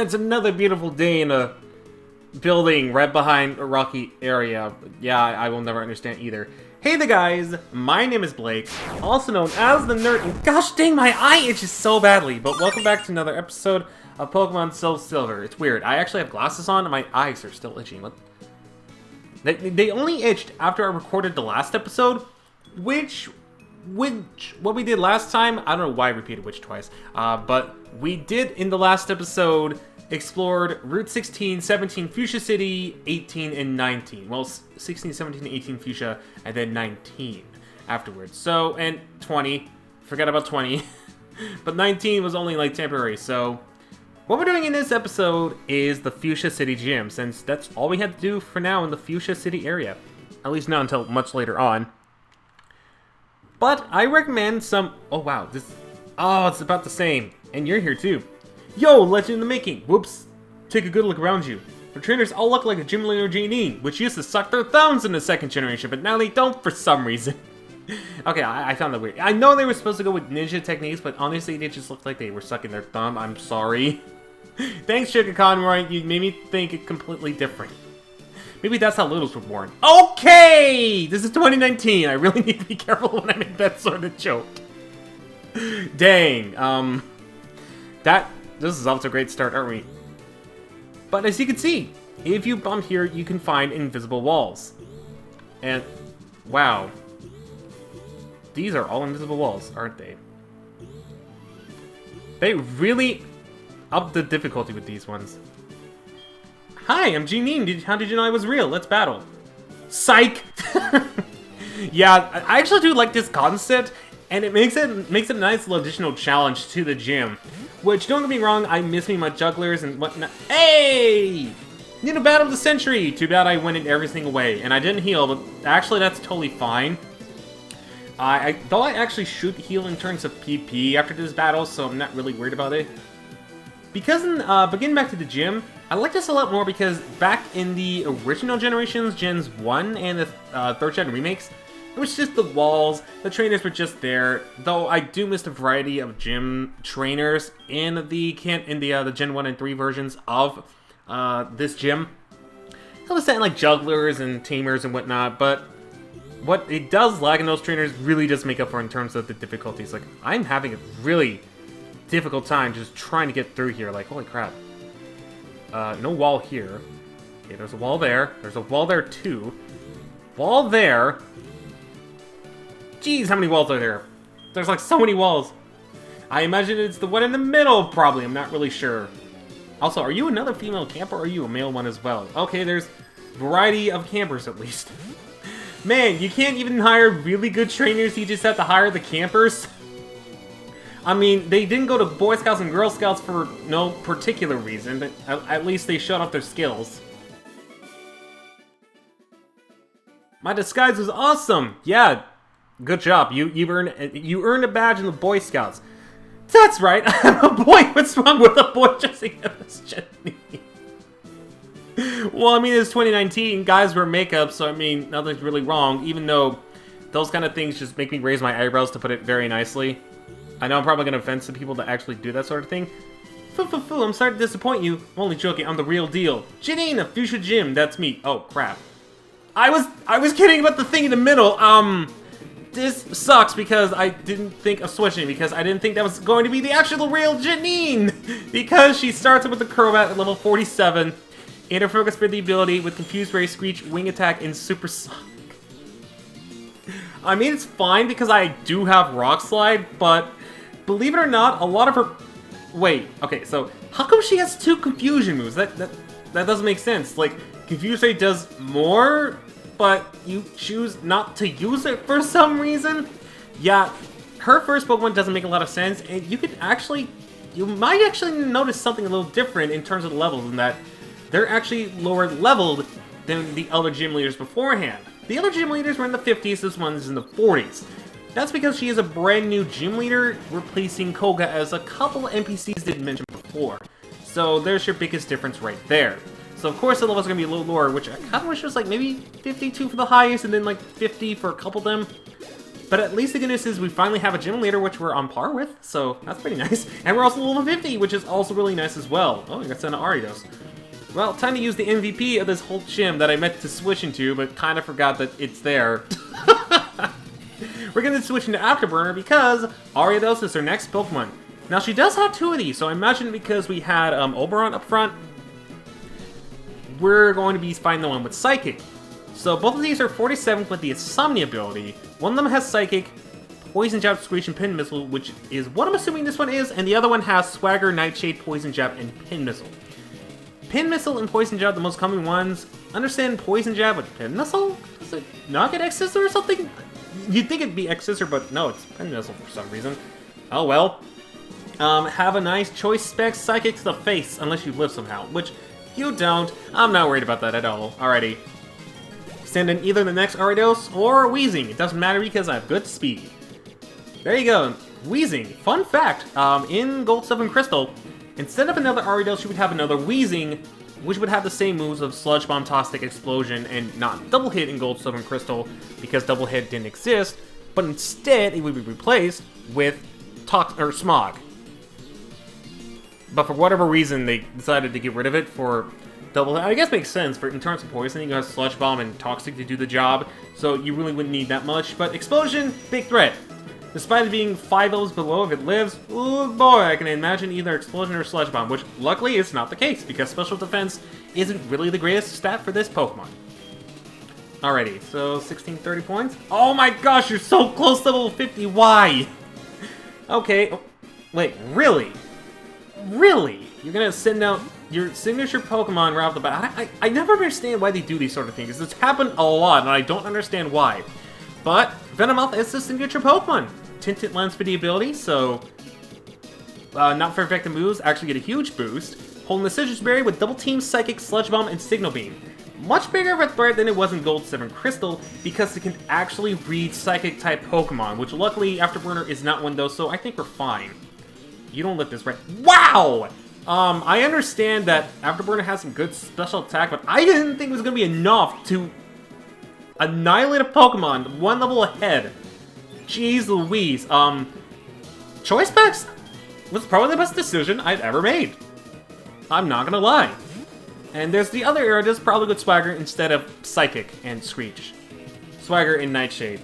it's another beautiful day in a building right behind a rocky area. Yeah, I will never understand either. Hey there guys, my name is Blake, also known as the Nerd, and gosh dang, my eye itches so badly. But welcome back to another episode of Pokemon SoulSilver. It's weird, I actually have glasses on and my eyes are still itching. What? They only itched after I recorded the last episode, what we did last time, I don't know why I repeated which twice, but we did in the last episode explored Route 16, 17 Fuchsia City, 18, and 19. Well, 16, 17, 18 Fuchsia, and then 19 afterwards. So, and 20. Forgot about 20. But 19 was only like temporary, so what we're doing in this episode is the Fuchsia City Gym, since that's all we had to do for now in the Fuchsia City area. At least not until much later on. But I recommend some... Oh, wow. Oh, it's about the same. And you're here, too. Yo, legend in the making. Whoops. Take a good look around you. The trainers all look like a gym leader Janine, which used to suck their thumbs in the second generation, but now they don't for some reason. Okay, I found that weird. I know they were supposed to go with ninja techniques, but honestly, they just looked like they were sucking their thumb. I'm sorry. Thanks, Sugar Conroy. You made me think it completely different. Maybe that's how Littles were born. Okay! This is 2019. I really need to be careful when I make that sort of joke. Dang. This is off to a great start, aren't we? But as you can see, if you bump here, you can find invisible walls. And, wow. These are all invisible walls, aren't they? They really upped the difficulty with these ones. Hi, I'm Janine. How did you know I was real? Let's battle. Psych! Yeah, I actually do like this concept, and it makes it a nice little additional challenge to the gym. Which, don't get me wrong, I miss me my jugglers and whatnot. Hey! Need a battle of the century! Too bad I went in every single way, and I didn't heal, but actually that's totally fine. Though I actually should heal in terms of PP after this battle, so I'm not really worried about it. Because beginning back to the gym, I like this a lot more because back in the original generations, Gens 1 and the 3rd Gen remakes, it was just the walls, the trainers were just there, though I do miss the variety of gym trainers in the Gen 1 and 3 versions of this gym. I understand like jugglers and tamers and whatnot, but what it does lack in those trainers really does make up for in terms of the difficulties. Like, I'm having a really difficult time just trying to get through here, like, holy crap. No wall here. Okay, there's a wall there. There's a wall there too. Wall there. Jeez, how many walls are there? There's like so many walls. I imagine it's the one in the middle, probably. I'm not really sure. Also, are you another female camper or are you a male one as well? Okay, there's variety of campers at least. Man, you can't even hire really good trainers. You just have to hire the campers. I mean, they didn't go to Boy Scouts and Girl Scouts for no particular reason, but at least they showed off their skills. My disguise was awesome! Yeah, good job. You earned a badge in the Boy Scouts. That's right, I'm a boy! What's wrong with a boy dressing up as Janine? Well, I mean, it's 2019, guys wear makeup, so I mean, nothing's really wrong, even though those kind of things just make me raise my eyebrows, to put it very nicely. I know I'm probably going to offend some people that actually do that sort of thing. Foo, I'm sorry to disappoint you. I'm only joking, I'm the real deal. Janine of Fuchsia Gym, that's me. Oh, crap. I was kidding about the thing in the middle. This sucks because I didn't think of switching, because I didn't think that was going to be the actual real Janine! Because she starts with the Crobat at level 47, Inner Focus for the ability with Confused Ray, Screech, Wing Attack, and Super Sonic. I mean, it's fine because I do have Rock Slide, but believe it or not, a lot of her... Wait, okay, so how come she has 2 Confusion moves? That doesn't make sense. Like, Confused Ray does more, but you choose not to use it for some reason? Yeah, her first Pokemon doesn't make a lot of sense, and you might actually notice something a little different in terms of the levels, in that they're actually lower leveled than the other gym leaders beforehand. The other gym leaders were in the 50s, this one's in the 40s. That's because she is a brand new gym leader, replacing Koga, as a couple of NPCs didn't mention before. So there's your biggest difference right there. So of course the levels are going to be a little lower, which I kind of wish was like maybe 52 for the highest and then like 50 for a couple of them. But at least the good news is we finally have a gym leader, which we're on par with, so that's pretty nice. And we're also level 50, which is also really nice as well. Oh, I got sent to Aridos. Well, time to use the MVP of this whole gym that I meant to switch into, but kind of forgot that it's there. We're going to switch into Afterburner because Ariados is her next Pokemon. Now, she does have 2 of these, so I imagine because we had Oberon up front, we're going to be finding the one with Psychic. So both of these are 47th with the Insomnia ability. One of them has Psychic, Poison Jab, Screech, and Pin Missile, which is what I'm assuming this one is, and the other one has Swagger, Nightshade, Poison Jab, and Pin Missile. Pin Missile and Poison Jab, the most common ones. Understand Poison Jab with Pin Missile? Does it not get X-Scissor or something? You'd think it'd be X-Scissor, but no, it's Pin Missile for some reason. Oh well. Have a nice choice spec Psychic to the face, unless you live somehow, which you don't. I'm not worried about that at all. Alrighty. Send in either the next Ariados or Weezing. It doesn't matter because I have good speed. There you go. Weezing. Fun fact, in Gold, Silver, and Crystal, instead of another Ariados, you would have another Weezing, which would have the same moves of Sludge Bomb, Toss Stick, Explosion, and not Double Hit in Gold, Silver, and Crystal, because Double Hit didn't exist, but instead it would be replaced with Smog. But for whatever reason, they decided to get rid of it for Double Hit. I guess makes sense, for in terms of poisoning, you have Sludge Bomb and Toxic to do the job, so you really wouldn't need that much, but Explosion, big threat. Despite it being 5 levels below if it lives, oh boy, I can imagine either Explosion or Sludge Bomb, which luckily is not the case, because Special Defense isn't really the greatest stat for this Pokemon. Alrighty, so 1630 points. Oh my gosh, you're so close to level 50, why? Okay, oh, wait, really? Really? You're gonna send out your signature Pokemon right off the bat? I never understand why they do these sort of things. It's happened a lot, and I don't understand why. But Venomoth is the signature Pokemon. Tinted Lens for the ability, so not for effective moves, actually get a huge boost. Holding the Citrus Berry with Double Team, Psychic, Sludge Bomb, and Signal Beam. Much bigger of a threat than it was in Gold, Silver, and Crystal, because it can actually read Psychic-type Pokemon, which luckily Afterburner is not one of those, so I think we're fine. You don't let this right. Wow! I understand that Afterburner has some good special attack, but I didn't think it was going to be enough to annihilate a Pokemon one level ahead. Jeez Louise. Choice specs was probably the best decision I've ever made. I'm not gonna lie. And there's the other era that's probably with Swagger instead of Psychic and Screech. Swagger and Nightshade.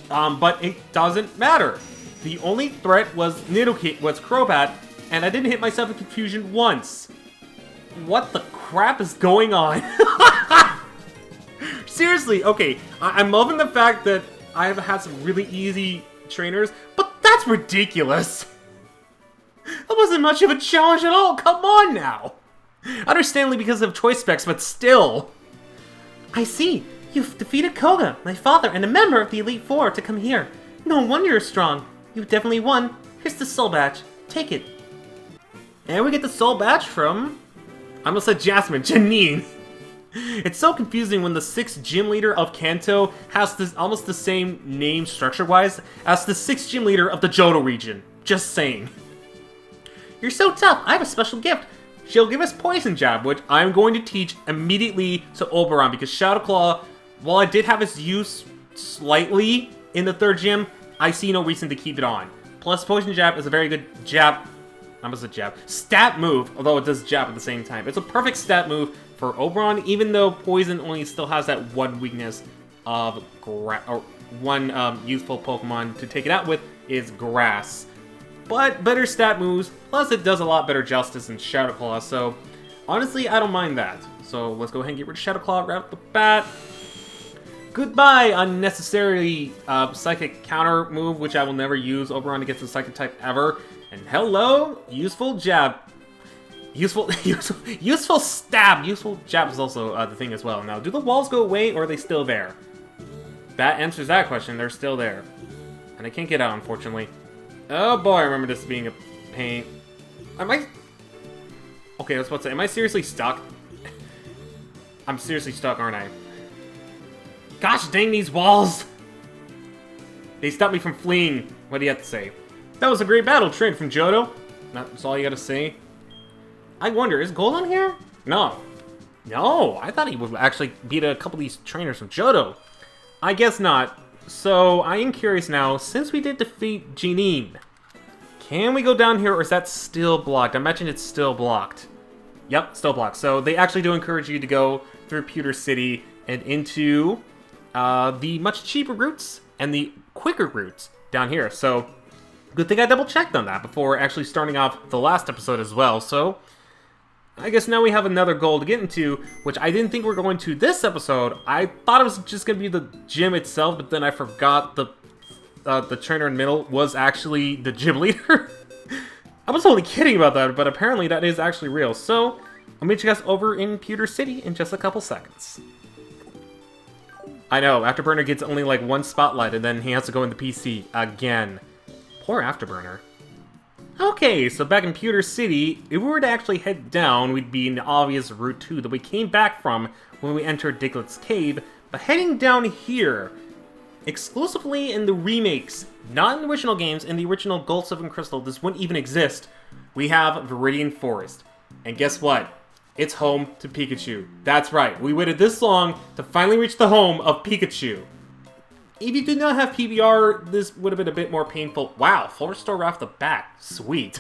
But it doesn't matter. The only threat was Nidoking, was Crobat, and I didn't hit myself in confusion once. What the crap is going on? Seriously, okay, I'm loving the fact that I've had some really easy trainers, but that's ridiculous. That wasn't much of a challenge at all, come on now. Understandably because of choice specs, but still. I see, you've defeated Koga, my father, and a member of the Elite Four to come here. No wonder you're strong. You've definitely won. Here's the Soul Badge, take it. And we get the Soul Badge from, I almost said Jasmine, Janine. It's so confusing when the 6th gym leader of Kanto has this almost the same name structure-wise as the 6th gym leader of the Johto region. Just saying. You're so tough, I have a special gift. She'll give us Poison Jab, which I'm going to teach immediately to Oberon, because Shadow Claw, while I did have its use slightly in the 3rd gym, I see no reason to keep it on. Plus, Poison Jab is a very good stat move, although it does jab at the same time. It's a perfect stat move for Oberon, even though Poison only still has that one weakness of one useful Pokemon to take it out with is Grass. But better stat moves, plus it does a lot better justice than Shadow Claw, so honestly, I don't mind that. So let's go ahead and get rid of Shadow Claw right off the bat. Goodbye, unnecessarily Psychic counter move, which I will never use. Oberon against the Psychic type ever. And hello, useful jab. Useful stab. Useful jab is also the thing as well. Now, do the walls go away, or are they still there? That answers that question. They're still there. And I can't get out, unfortunately. Oh boy, I remember this being a pain. Okay, I was about to say, am I seriously stuck? I'm seriously stuck, aren't I? Gosh dang these walls! They stopped me from fleeing. What do you have to say? That was a great battle, trained from Johto. That's all you gotta say. I wonder, is Gold on here? No. No, I thought he would actually beat a couple of these trainers from Johto. I guess not. So, I am curious now, since we did defeat Janine, can we go down here, or is that still blocked? I imagine it's still blocked. Yep, still blocked. So, they actually do encourage you to go through Pewter City and into the much cheaper routes and the quicker routes down here. So, good thing I double-checked on that before actually starting off the last episode as well. So, I guess now we have another goal to get into, which I didn't think we were going to this episode. I thought it was just going to be the gym itself, but then I forgot the trainer in the middle was actually the gym leader. I was only kidding about that, but apparently that is actually real. So, I'll meet you guys over in Pewter City in just a couple seconds. I know, Afterburner gets only like one spotlight, and then he has to go in the PC again. Poor Afterburner. Okay, so back in Pewter City, if we were to actually head down, we'd be in the obvious Route 2 that we came back from when we entered Diglett's Cave, but heading down here, exclusively in the remakes, not in the original games, in the original Gold, Silver, and Crystal, this wouldn't even exist, we have Viridian Forest. And guess what? It's home to Pikachu. That's right, we waited this long to finally reach the home of Pikachu. If you did not have PBR, this would have been a bit more painful. Wow, 4-star right off the bat. Sweet.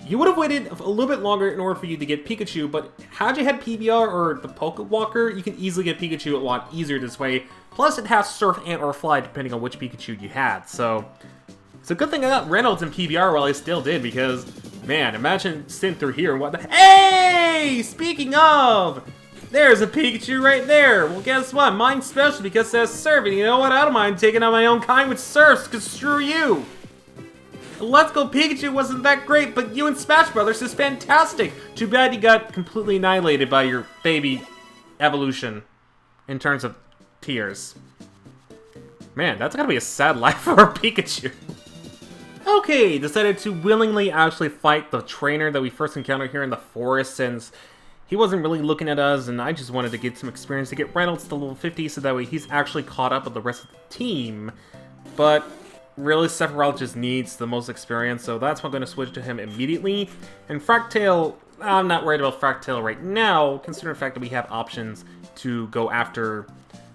You would have waited a little bit longer in order for you to get Pikachu, but had you had PBR or the Pokewalker, you can easily get Pikachu a lot easier this way. Plus, it has Surf and or Fly depending on which Pikachu you had. So, it's a good thing I got Reynolds and PBR while I still did, because, man, imagine sitting through here and what the... Hey! Speaking of... There's a Pikachu right there! Well, guess what? Mine's special because it says Surf, and you know what? I don't mind taking on my own kind with Surfs, because screw you! Let's Go Pikachu wasn't that great, but you and Smash Brothers is fantastic! Too bad you got completely annihilated by your baby evolution in terms of tears. Man, that's gotta be a sad life for a Pikachu. Okay, decided to willingly actually fight the trainer that we first encountered here in the forest, since he wasn't really looking at us, and I just wanted to get some experience to get Reynolds to level 50, so that way he's actually caught up with the rest of the team. But really, Sephiroth just needs the most experience, so that's why I'm going to switch to him immediately. And Fractail, I'm not worried about Fractail right now, considering the fact that we have options to go after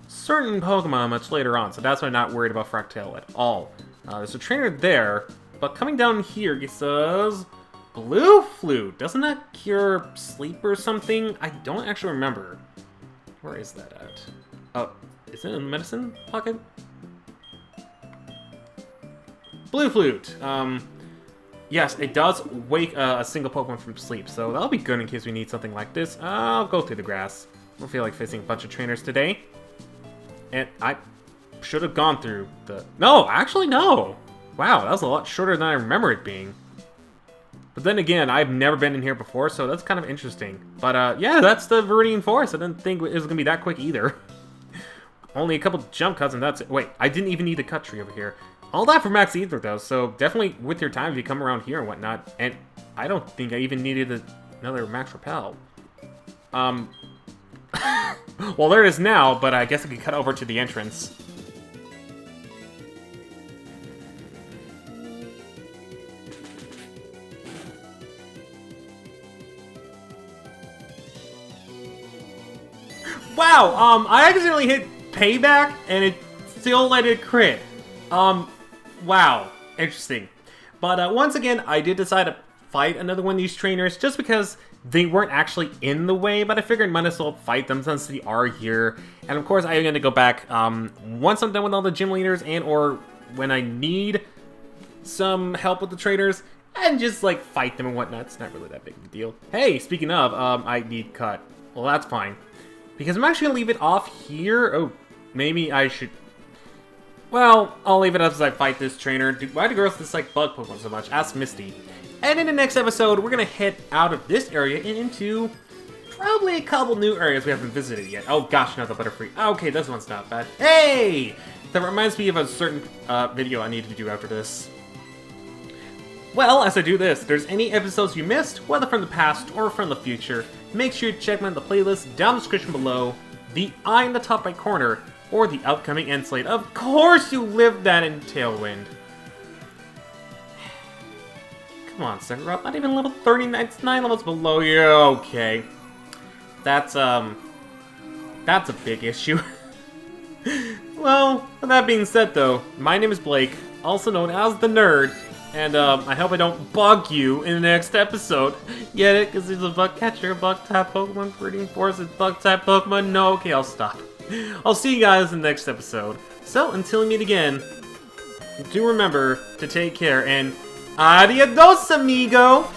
certain Pokemon much later on, so that's why I'm not worried about Fractail at all. There's a trainer there, but coming down here, he says... Blue Flute! Doesn't that cure sleep or something? I don't actually remember. Where is that at? Oh, is it in the medicine pocket? Blue Flute! Yes, it does wake a single Pokemon from sleep, so that'll be good in case we need something like this. I'll go through the grass. I don't feel like facing a bunch of trainers today. And I should have gone through the... No, actually no! Wow, that was a lot shorter than I remember it being. But then again, I've never been in here before, so that's kind of interesting. But yeah, that's the Viridian Forest. I didn't think it was going to be that quick either. Only a couple jump cuts and that's it. Wait, I didn't even need the cut tree over here. All that for Max Ether though, so definitely with your time if you come around here and whatnot. And I don't think I even needed another Max Repel. Well, there it is now, but I guess I can cut over to the entrance. Wow, I accidentally hit payback and it still let it crit. Wow, interesting. But once again, I did decide to fight another one of these trainers just because they weren't actually in the way, but I figured might as well fight them since they are here. And of course, I'm going to go back once I'm done with all the gym leaders and or when I need some help with the trainers and just like fight them and whatnot. It's not really that big of a deal. Hey, speaking of, I need cut. Well, that's fine. Because I'm actually going to leave it off here. Oh, maybe I should... Well, I'll leave it up as I fight this trainer. Why do girls dislike bug Pokemon so much? Ask Misty. And in the next episode, we're going to head out of this area and into probably a couple new areas we haven't visited yet. Oh gosh, another Butterfree. Okay, this one's not bad. Hey! That reminds me of a certain video I need to do after this. Well, as I do this, if there's any episodes you missed, whether from the past or from the future, make sure you check out the playlist down in the description below, the eye in the top right corner, or the upcoming end slate. Of course you lived that in Tailwind. Come on, Sephiroth, not even level 39, it's 9 levels below you. Okay. That's a big issue. Well, with that being said though, my name is Blake, also known as the Nerd, and I hope I don't bug you in the next episode. Get it? Because there's a bug catcher, bug-type Pokemon, breeding force, bug-type Pokemon. No, okay, I'll stop. I'll see you guys in the next episode. So, until we meet again, do remember to take care, and adios, amigo!